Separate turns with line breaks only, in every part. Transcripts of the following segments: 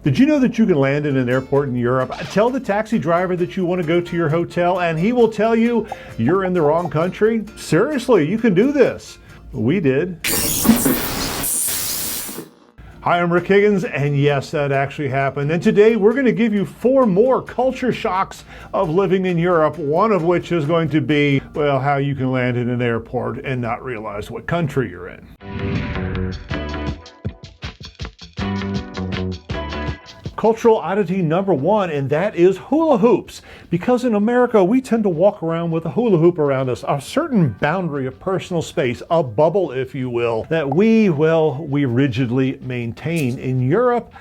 Did you know that you can land in an airport in Europe, tell the taxi driver that you want to go to your hotel, and he will tell you you're in the wrong country? Seriously, you can do this. We did. Hi, I'm Rick Higgins, and yes, that actually happened. And today we're going to give you 4 more culture shocks of living in Europe, one of which is going to be, well, how you can land in an airport and not realize what country you're in. Cultural oddity number 1, and that is hula hoops. Because in America, we tend to walk around with a hula hoop around us, a certain boundary of personal space, a bubble, if you will, that we rigidly maintain. In Europe,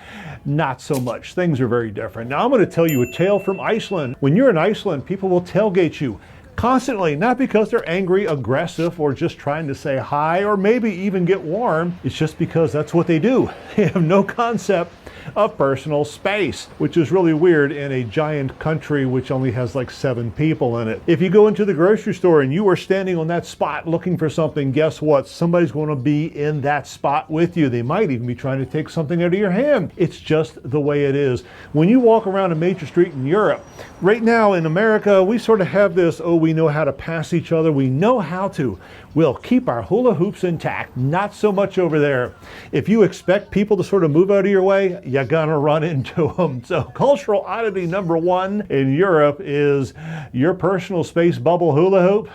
not so much. Things are very different. Now, I'm going to tell you a tale from Iceland. When you're in Iceland, people will tailgate you constantly, not because they're angry, aggressive, or just trying to say hi, or maybe even get warm. It's just because that's what they do. They have no concept of personal space, which is really weird in a giant country which only has like 7 people in it. If you go into the grocery store and you are standing on that spot looking for something, guess what? Somebody's going to be in that spot with you. They might even be trying to take something out of your hand. It's just the way it is. When you walk around a major street in Europe, right now in America, we sort of have this, oh, we know how to pass each other. We know how to. We'll keep our hula hoops intact. Not so much over there. If you expect people to sort of move out of your way, you're gonna run into them. So cultural oddity number 1 in Europe is your personal space bubble hula hoop.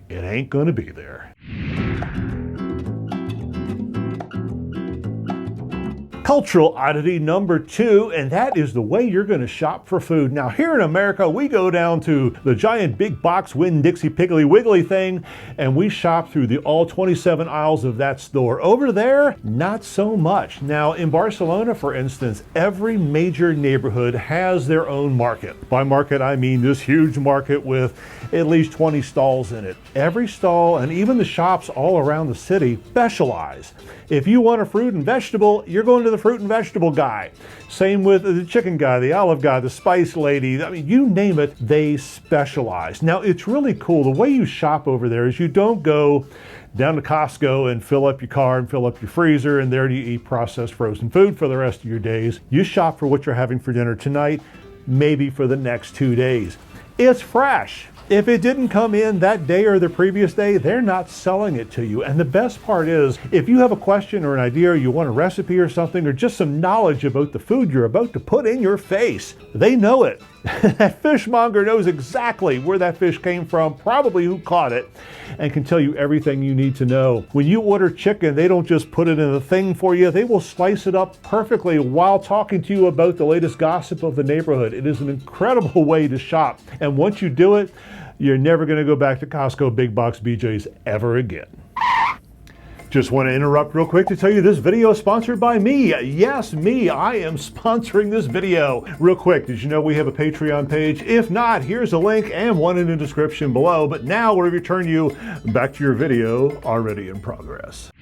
It ain't gonna be there. Cultural oddity number 2, and that is the way you're going to shop for food. Now, here in America, we go down to the giant big box Winn-Dixie Piggly Wiggly thing, and we shop through all 27 aisles of that store. Over there, not so much. Now, in Barcelona, for instance, every major neighborhood has their own market. By market, I mean this huge market with at least 20 stalls in it. Every stall, and even the shops all around the city, specialize. If you want a fruit and vegetable, you're going to the fruit and vegetable guy. Same with the chicken guy, the olive guy, the spice lady. I mean, you name it, they specialize. Now, it's really cool. The way you shop over there is you don't go down to Costco and fill up your car and fill up your freezer, and there you eat processed frozen food for the rest of your days. You shop for what you're having for dinner tonight, maybe for the next 2 days. It's fresh. If it didn't come in that day or the previous day, they're not selling it to you. And the best part is, if you have a question or an idea, or you want a recipe or something, or just some knowledge about the food you're about to put in your face, they know it. That fishmonger knows exactly where that fish came from, probably who caught it, and can tell you everything you need to know. When you order chicken, they don't just put it in a thing for you. They will slice it up perfectly while talking to you about the latest gossip of the neighborhood. It is an incredible way to shop. And once you do it, you're never going to go back to Costco Big Box BJ's ever again. Just want to interrupt real quick to tell you this video is sponsored by me. Yes, me. I am sponsoring this video. Real quick, did you know we have a Patreon page? If not, here's a link and one in the description below. But now we'll return you back to your video already in progress.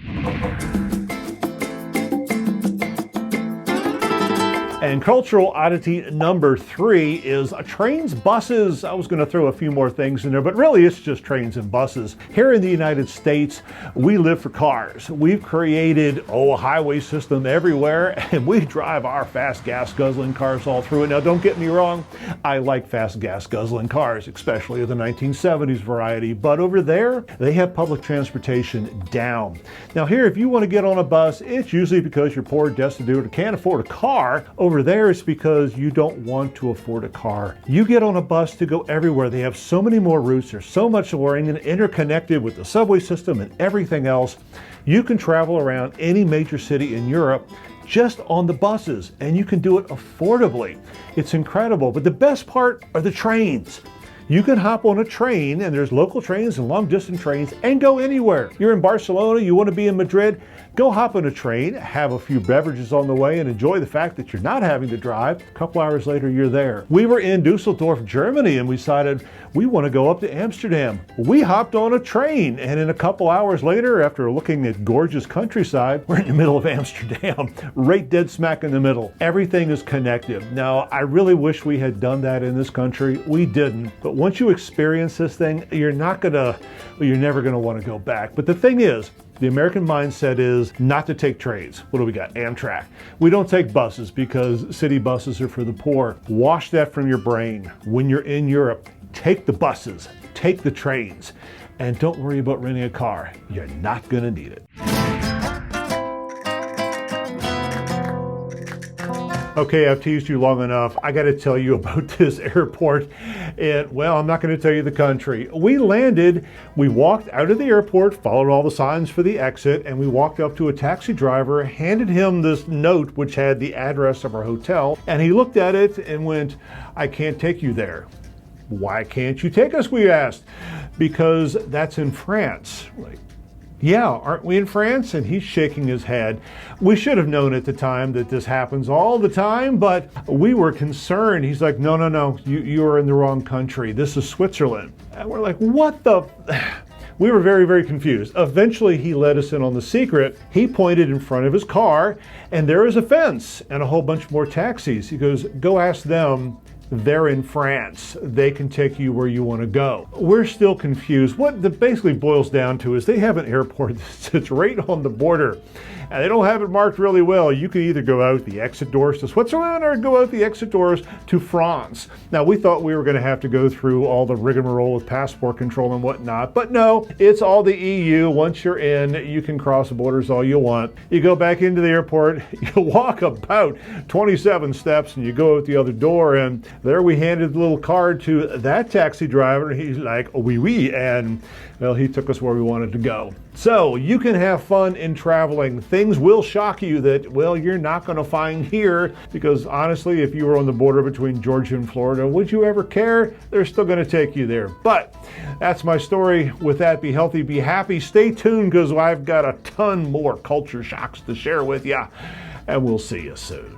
And cultural oddity number 3 is trains, buses. I was going to throw a few more things in there, but really it's just trains and buses. Here in the United States, we live for cars. We've created, a highway system everywhere, and we drive our fast gas guzzling cars all through it. Now, don't get me wrong. I like fast gas guzzling cars, especially the 1970s variety, but over there, they have public transportation down. Now here, if you want to get on a bus, it's usually because you're poor, destitute, or can't afford a car. Over there, it's because you don't want to afford a car. You get on a bus to go everywhere. They have so many more routes. There's so much more interconnected with the subway system and everything else. You can travel around any major city in Europe just on the buses, and you can do it affordably. It's incredible. But the best part are the trains. You can hop on a train, and there's local trains and long distance trains, and go anywhere. You're in Barcelona, you want to be in Madrid, go hop on a train, have a few beverages on the way, and enjoy the fact that you're not having to drive. A couple hours later, you're there. We were in Dusseldorf, Germany, and we decided we want to go up to Amsterdam. We hopped on a train, and in a couple hours later, after looking at gorgeous countryside, we're in the middle of Amsterdam, right dead smack in the middle. Everything is connected. Now, I really wish we had done that in this country. We didn't. But once you experience this thing, you're never going to want to go back. But the thing is, The American mindset is not to take trains. What do we got? Amtrak. We don't take buses because city buses are for the poor. Wash that from your brain. When you're in Europe, take the buses, take the trains, and don't worry about renting a car. You're not gonna need it. Okay, I've teased you long enough. I gotta tell you about this airport. And well, I'm not gonna tell you the country. We landed, we walked out of the airport, followed all the signs for the exit, and we walked up to a taxi driver, handed him this note which had the address of our hotel, and he looked at it and went, "I can't take you there." "Why can't you take us?" we asked. "Because that's in France." Like, "Yeah, aren't we in France?" And he's shaking his head. We should have known at the time that this happens all the time, but we were concerned. He's like, no, you are in the wrong country. This is Switzerland. And we're like, what the? We were very, very confused. Eventually, he let us in on the secret. He pointed in front of his car, and there is a fence and a whole bunch more taxis. He goes, "Go ask them. They're in France. They can take you where you want to go." We're still confused. What that basically boils down to is they have an airport that sits right on the border, and they don't have it marked really well. You can either go out the exit doors to Switzerland or go out the exit doors to France. Now, we thought we were going to have to go through all the rigmarole with passport control and whatnot, but no, it's all the EU. Once you're in, you can cross the borders all you want. You go back into the airport, you walk about 27 steps, and you go out the other door, and there we handed the little card to that taxi driver. He's like, "Oui, oui," and well, he took us where we wanted to go. So you can have fun in traveling. Things will shock you that, well, you're not going to find here, because honestly, if you were on the border between Georgia and Florida, would you ever care? They're still going to take you there. But that's my story. With that, be healthy, be happy. Stay tuned, because I've got a ton more culture shocks to share with you, and we'll see you soon.